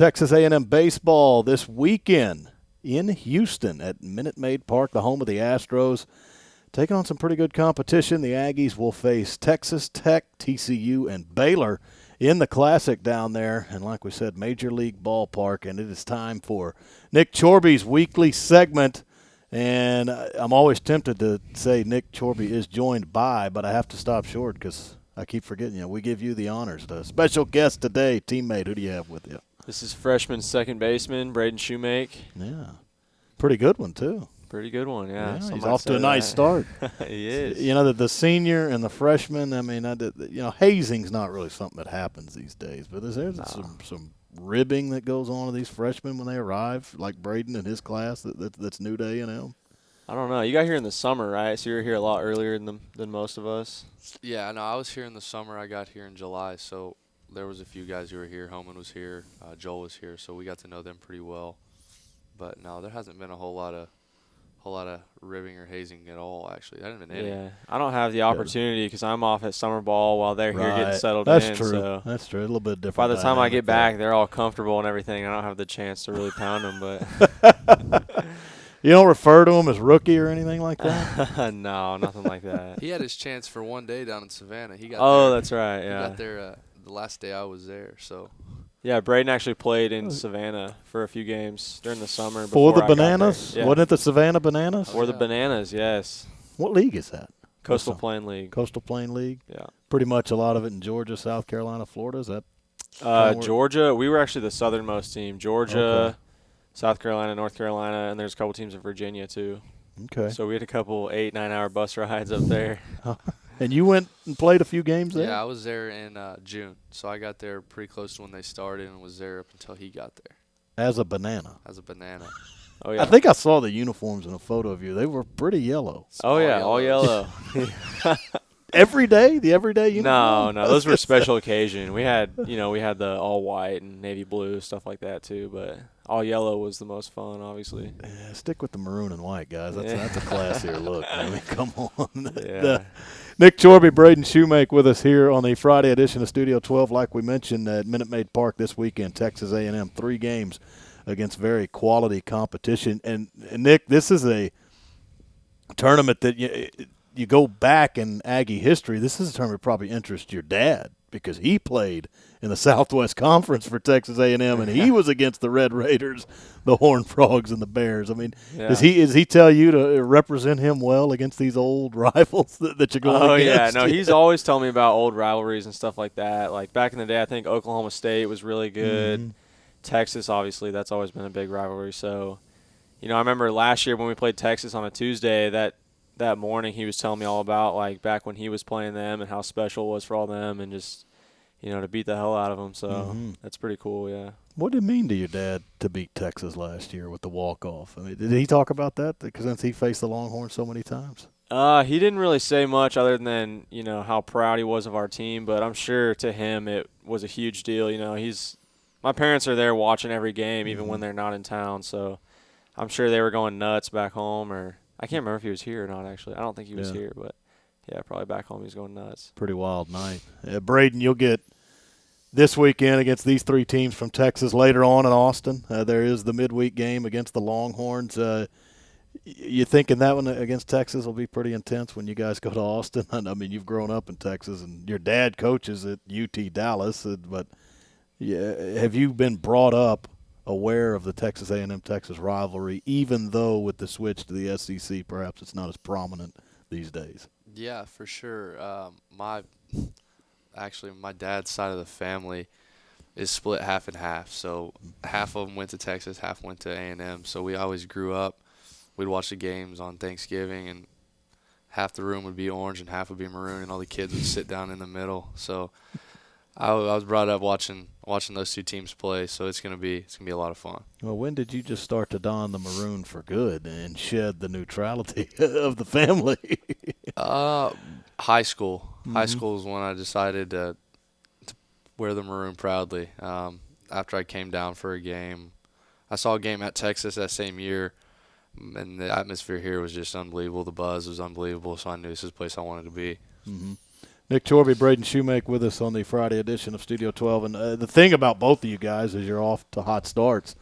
Texas A&M baseball this weekend in Houston at Minute Maid Park, the home of the Astros. Taking on some pretty good competition. The Aggies will face Texas Tech, TCU, and Baylor in the Classic down there. And like we said, Major League Ballpark, and it is time for Nick Choruby's weekly segment. And I'm always tempted to say Nick Choruby is joined by, but I have to stop short because I keep forgetting. We give you the honors. The special guest today, teammate, who do you have with you? This is freshman second baseman Braden Shewmake. Yeah. Pretty good one, too. Pretty good one, yeah. He's off to a nice start. He is. The senior and the freshman, hazing's not really something that happens these days. But there's some ribbing that goes on to these freshmen when they arrive, like Braden and his class that's new to A&M. I don't know. You got here in the summer, right? So you were here a lot earlier than most of us. Yeah, no, I was here in the summer. I got here in July, so there was a few guys who were here. Homan was here. Joel was here, so we got to know them pretty well. But no, there hasn't been a whole lot of ribbing or hazing at all, actually. There hasn't been any. Yeah, I don't have the opportunity because I'm off at summer ball while they're here getting settled in. That's true. So That's true. A little bit different. By the time I get back, they're all comfortable and everything. I don't have the chance to really pound them, but you don't refer to him as rookie or anything like that? No, nothing like that. He had his chance for one day down in Savannah. He got there. That's right. Yeah, he got there the last day I was there. So. Yeah, Braden actually played in Savannah for a few games during the summer. For the Bananas? Yeah. Wasn't it the Savannah Bananas? For the Bananas, yes. What league is that? Coastal Plain League. Coastal Plain League? Yeah. Pretty much a lot of it in Georgia, South Carolina, Florida. Is that? Georgia, we were actually the southernmost team. Georgia, South Carolina, North Carolina, and there's a couple teams in Virginia too. Okay. So we had a couple 8-9 hour bus rides up there. And you went and played a few games there? Yeah, I was there in June. So I got there pretty close to when they started and was there up until he got there. As a banana? As a banana. Oh, yeah. I think I saw the uniforms in a photo of you. They were pretty yellow. All yellow. Every day? The everyday uniform? No. Those were special occasion. We had the all white and navy blue, stuff like that too, but all yellow was the most fun, obviously. Yeah, stick with the maroon and white, guys. That's a classier look. I mean, come on. Yeah. Nick Choruby, Braden Shewmake with us here on the Friday edition of Studio 12. Like we mentioned, at Minute Maid Park this weekend, Texas A&M, 3 games against very quality competition. And Nick, this is a tournament that you go back in Aggie history. This is a tournament that probably interests your dad because he played in the Southwest Conference for Texas A&M, and he was against the Red Raiders, the Horned Frogs, and the Bears. I mean, does he tell you to represent him well against these old rivals that you're going against? Oh, yeah. No, he's always telling me about old rivalries and stuff like that. Like back in the day, I think Oklahoma State was really good. Mm-hmm. Texas, obviously, that's always been a big rivalry. So, I remember last year when we played Texas on a Tuesday, that morning he was telling me all about, like, back when he was playing them and how special it was for all them and just, to beat the hell out of them. So that's pretty cool, yeah. What did it mean to your dad to beat Texas last year with the walk-off? I mean, did he talk about that since he faced the Longhorns so many times? He didn't really say much other than, how proud he was of our team, but I'm sure to him it was a huge deal. My parents are there watching every game, even when they're not in town, so I'm sure they were going nuts back home. Or I can't remember if he was here or not, actually. I don't think he was here, but, yeah, probably back home he was going nuts. Pretty wild night. Braden, you'll get this weekend against these 3 teams from Texas later on in Austin. There is the midweek game against the Longhorns. You thinking that one against Texas will be pretty intense when you guys go to Austin? I mean, you've grown up in Texas, and your dad coaches at UT Dallas, but – have you been brought up aware of the Texas A&M Texas rivalry, even though with the switch to the SEC, perhaps it's not as prominent these days? Yeah, for sure. My dad's side of the family is split half and half. So half of them went to Texas, half went to A&M. So we always grew up. We'd watch the games on Thanksgiving, and half the room would be orange and half would be maroon, and all the kids would sit down in the middle. So I was brought up watching those 2 teams play, so it's gonna be a lot of fun. Well, when did you just start to don the maroon for good and shed the neutrality of the family? High school. Mm-hmm. High school is when I decided to wear the maroon proudly. After I came down for a game, I saw a game at Texas that same year, and the atmosphere here was just unbelievable. The buzz was unbelievable, so I knew this is the place I wanted to be. Mm-hmm. Nick Choruby, Braden Shewmake with us on the Friday edition of Studio 12. And the thing about both of you guys is you're off to hot starts.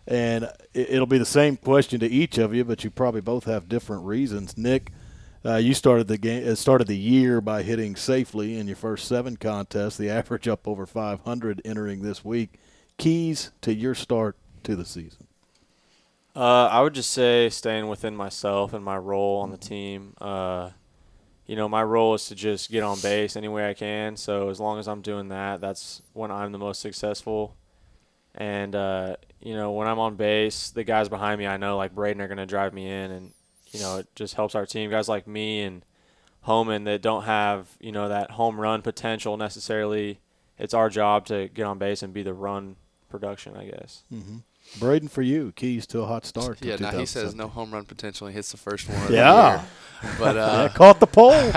And it'll be the same question to each of you, but you probably both have different reasons. Nick, you started the year by hitting safely in your first 7 contests, the average up over 500 entering this week. Keys to your start to the season? I would just say staying within myself and my role on the team. My role is to just get on base any way I can. So as long as I'm doing that, that's when I'm the most successful. And, when I'm on base, the guys behind me, I know, like Braden, are going to drive me in. And, it just helps our team. Guys like me and Homan that don't have, that home run potential necessarily, it's our job to get on base and be the run production, I guess. Mm-hmm. Braden, for you, keys to a hot start. Yeah, now he says no home run potential. He hits the first one of the year. But caught the pole.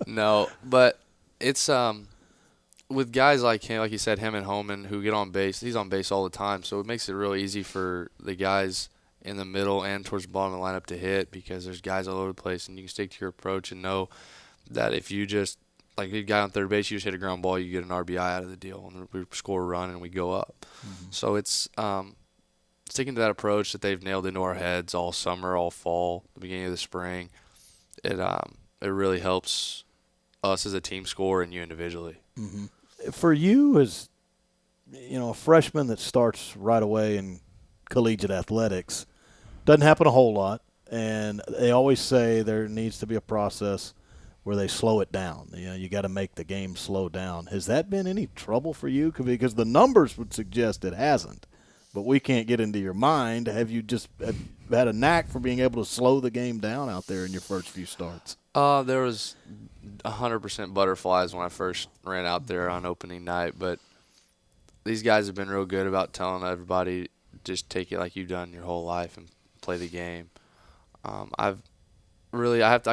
No, but it's with guys like him, like you said, him and Homan, who get on base. He's on base all the time, so it makes it real easy for the guys in the middle and towards the bottom of the lineup to hit, because there's guys all over the place, and you can stick to your approach and know that if you just, like the guy on third base, you just hit a ground ball, you get an RBI out of the deal, and we score a run and we go up. Mm-hmm. So it's sticking to that approach that they've nailed into our heads all summer, all fall, the beginning of the spring. It really helps us as a team score and you individually. Mm-hmm. For you, as a freshman that starts right away in collegiate athletics, doesn't happen a whole lot, and they always say there needs to be a process where they slow it down. You got to make the game slow down. Has that been any trouble for you? Because the numbers would suggest it hasn't, but we can't get into your mind. Have you just had a knack for being able to slow the game down out there in your first few starts? There was 100% butterflies when I first ran out there on opening night, but these guys have been real good about telling everybody just take it like you've done your whole life and play the game. I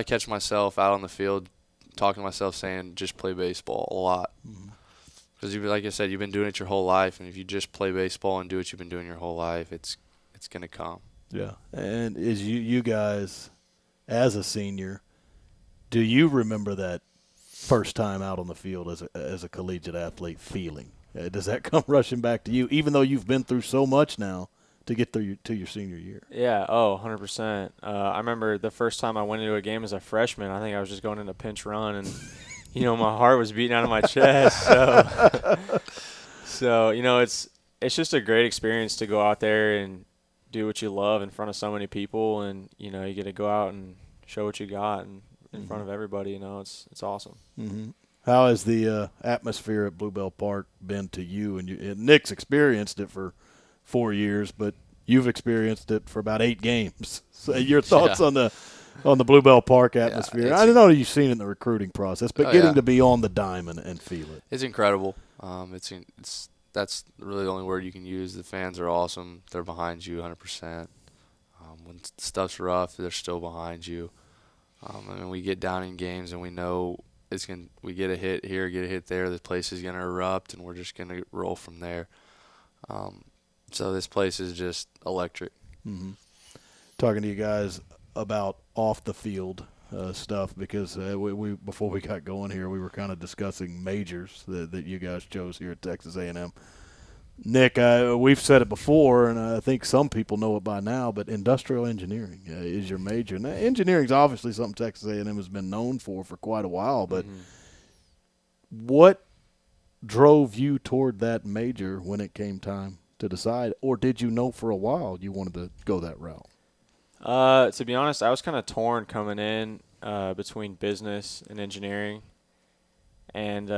catch myself out on the field talking to myself saying just play baseball a lot. Because like I said, you've been doing it your whole life, and if you just play baseball and do what you've been doing your whole life, it's going to come. Yeah. And as you guys, as a senior, do you remember that first time out on the field as a collegiate athlete feeling? Does that come rushing back to you, even though you've been through so much now to get through to your senior year? Yeah, 100%. I remember the first time I went into a game as a freshman, I think I was just going into pinch run, and, my heart was beating out of my chest. So it's just a great experience to go out there and do what you love in front of so many people, and, you get to go out and show what you got and in front of everybody. It's awesome. Mm-hmm. How has the atmosphere at Bluebell Park been to you? And Nick's experienced it for 4 years, but you've experienced it for about 8 games. So your thoughts on the Bluebell Park atmosphere? Yeah, I don't know you've seen it in the recruiting process, but getting to be on the diamond and feel it. It's incredible. That's really the only word you can use. The fans are awesome. They're behind you 100%. When stuff's rough, they're still behind you. We get down in games and we know we get a hit here, get a hit there, the place is going to erupt, and we're just going to roll from there. So this place is just electric. Mm-hmm. Talking to you guys about off the field stuff, because we before we got going here, we were kind of discussing majors that you guys chose here at Texas A&M. Nick, we've said it before, and I think some people know it by now, but industrial engineering is your major. Now, engineering is obviously something Texas A&M has been known for quite a while, but what drove you toward that major when it came time to decide, or did you know for a while you wanted to go that route? To be honest, I was kind of torn coming in between business and engineering, and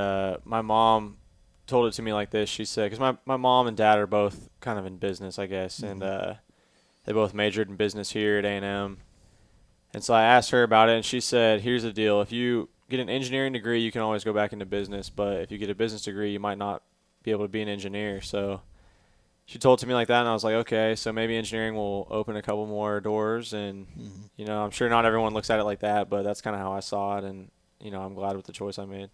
my mom told it to me like this. She said, because my mom and dad are both kind of in business, I guess, and they both majored in business here at A&M. And so I asked her about it, and she said, here's the deal. If you get an engineering degree, you can always go back into business, but if you get a business degree, you might not be able to be an engineer. So she told it to me like that, and I was like, okay, so maybe engineering will open a couple more doors. And, I'm sure not everyone looks at it like that, but that's kind of how I saw it, and, I'm glad with the choice I made.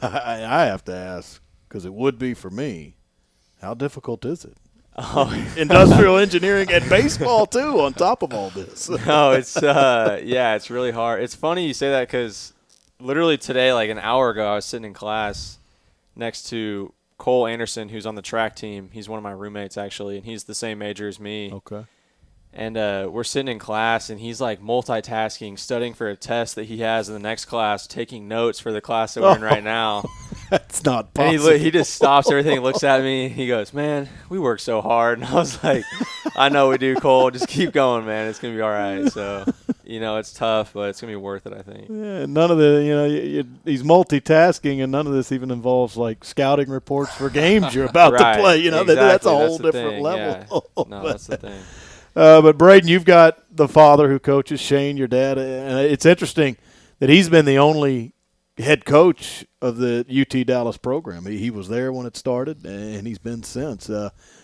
I have to ask, because it would be for me, how difficult is it? Industrial engineering and baseball, too, on top of all this. No, it's it's really hard. It's funny you say that because literally today, like an hour ago, I was sitting in class next to Cole Anderson, who's on the track team. He's one of my roommates, actually, and he's the same major as me. Okay. And we're sitting in class, and he's like multitasking, studying for a test that he has in the next class, taking notes for the class that we're in right now. That's not And possible. he just stops everything and looks at me. He goes, "Man, we work so hard." And I was like, "I know we do, Cole. Just keep going, man. It's going to be all right." So, it's tough, but it's going to be worth it, I think. Yeah, none of the, he's multitasking, and none of this even involves like scouting reports for games you're about Right, to play. exactly. That's a That's whole the different thing, level. yeah. No, that's the thing. But Braden, you've got the father who coaches, Shane, your dad, and it's interesting that he's been the only head coach of the UT Dallas program. He was there when it started, and he's been since.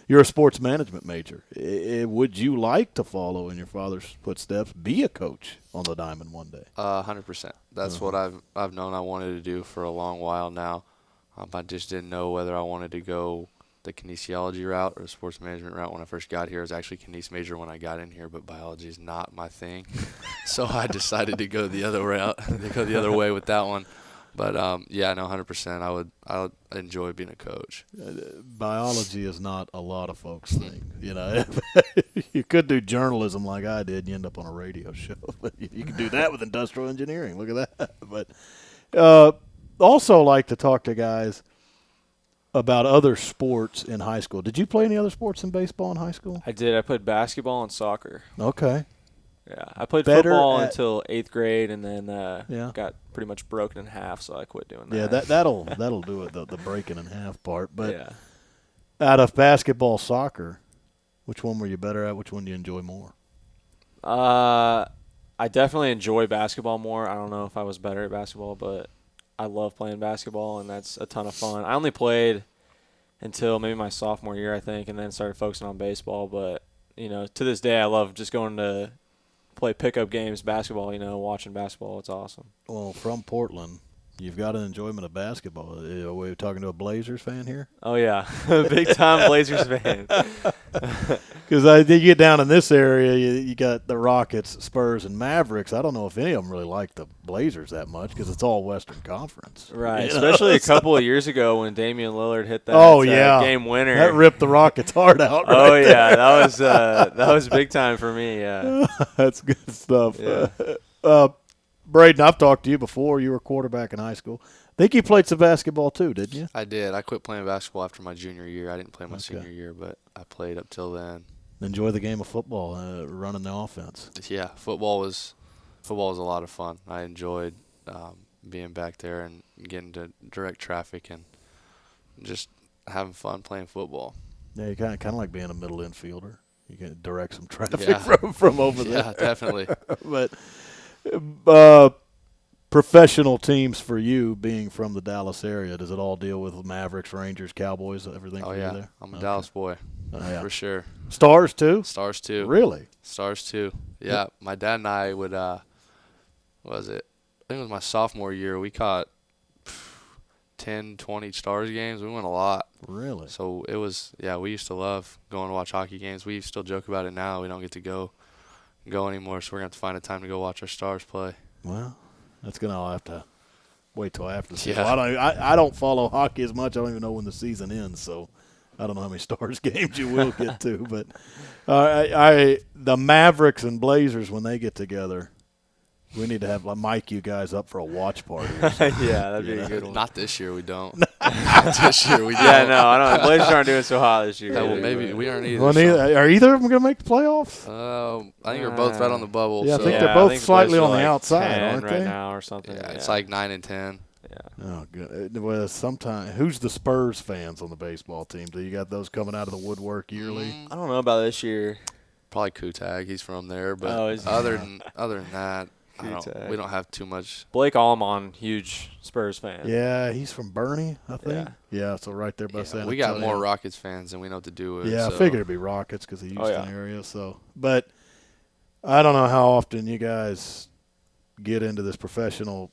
You're a sports management major. Would you like to follow in your father's footsteps, be a coach on the Diamond one day? 100%. That's what I've known I wanted to do for a long while now. I just didn't know whether I wanted to go the kinesiology route or the sports management route when I first got here. I was actually a kines major when I got in here, but biology is not my thing. So I decided to go the other route, to go the other way with that one. But, 100%. I would enjoy being a coach. Biology is not a lot of folks' thing. You could do journalism like I did, and you end up on a radio show. But you can do that with industrial engineering. Look at that. But also like to talk to guys about other sports in high school. Did you play any other sports than baseball in high school? I did. I played basketball and soccer. Okay. Yeah, I played Better football at- until 8th grade, and then Yeah. got pretty much broken in half, so I quit doing that. Yeah, that'll do it, the breaking in half part. But yeah. out of basketball, soccer, which one were you better at? Which one do you enjoy more? I definitely enjoy basketball more. I don't know if I was better at basketball, but I love playing basketball, and that's a ton of fun. I only played until maybe my sophomore year, I think, and then started focusing on baseball. But, to this day, I love just going to play pickup games, basketball, watching basketball. It's awesome. Well, from Portland, you've got an enjoyment of basketball. Are we talking to a Blazers fan here? Oh, yeah. Big-time Blazers fan. Because you get down in this area, you got the Rockets, Spurs, and Mavericks. I don't know if any of them really like the Blazers that much because it's all Western Conference. Right, especially a couple of years ago when Damian Lillard hit that game winner. That ripped the Rockets' heart out. Oh, right yeah, there. that was big time for me, yeah. That's good stuff. Yeah. Braden, I've talked to you before. You were a quarterback in high school. I think you played some basketball too, didn't you? I did. I quit playing basketball after my junior year. I didn't play my senior year, but I played up till then. Enjoy the game of football, running the offense. Yeah, football was a lot of fun. I enjoyed being back there and getting to direct traffic and just having fun playing football. Yeah, you kind of like being a middle infielder. You can direct some traffic from over there. Yeah, definitely. But professional teams for you, being from the Dallas area, does it all deal with Mavericks, Rangers, Cowboys, everything for you there? I'm a Dallas boy, for sure. Stars too? Stars too. Really? Stars too. Yeah, my dad and I would, what was it? I think it was my sophomore year. We caught 10, 20 Stars games. We went a lot. Really? So it was, we used to love going to watch hockey games. We still joke about it now. We don't get to go anymore, so we're going to have to find a time to go watch our Stars play. Well, that's going to have to wait till after the season. Yeah. Well, I don't follow hockey as much. I don't even know when the season ends, so I don't know how many Stars games you will get to. But the Mavericks and Blazers, when they get together, we need to have mic you guys up for a watch party. Yeah, that'd be a good one. Not this year, we don't. Not this year, we don't. Yeah, no, I don't. Blazers aren't doing so hot this year. Yeah, well, maybe we aren't either. Well, are either of them going to make the playoffs? I think we're both right on the bubble. Yeah, so. I think they're both slightly on the outside, aren't right they? now or something. Yeah, it's like 9 and 10. Yeah. Oh, good. Well, sometimes who's the Spurs fans on the baseball team? Do you got those coming out of the woodwork yearly? I don't know about this year. Probably Kutag. He's from there, but Oh, other than that, we don't have too much. Blake Allman, huge Spurs fan. Yeah, he's from Bernie, I think. Yeah, so right there by San Antonio. We got more Rockets fans than we know what to do with. Yeah, so. I figured it'd be Rockets because of the Houston area. So, but I don't know how often you guys get into this professional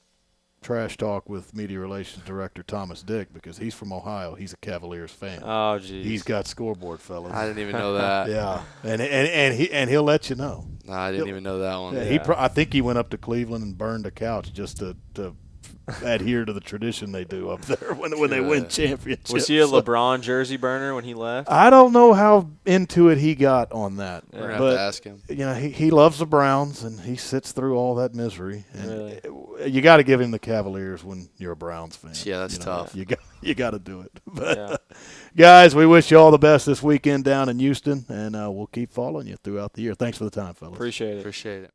trash talk with media relations director Thomas Dick because he's from Ohio. He's a Cavaliers fan. Oh, geez. He's got scoreboard fellas. I didn't even know that. Yeah, and he'll let you know. No, I didn't even know that one. Yeah, I think he went up to Cleveland and burned a couch just to adhere to the tradition they do up there when they win championships. Was he a LeBron jersey burner when he left? I don't know how into it he got on that. We're going to but, have to ask him. You know, he loves the Browns, and he sits through all that misery. And Really? you got to give him the Cavaliers when you're a Browns fan. Yeah, that's tough. You got to do it. But, guys, we wish you all the best this weekend down in Houston, and we'll keep following you throughout the year. Thanks for the time, fellas. Appreciate it. Appreciate it.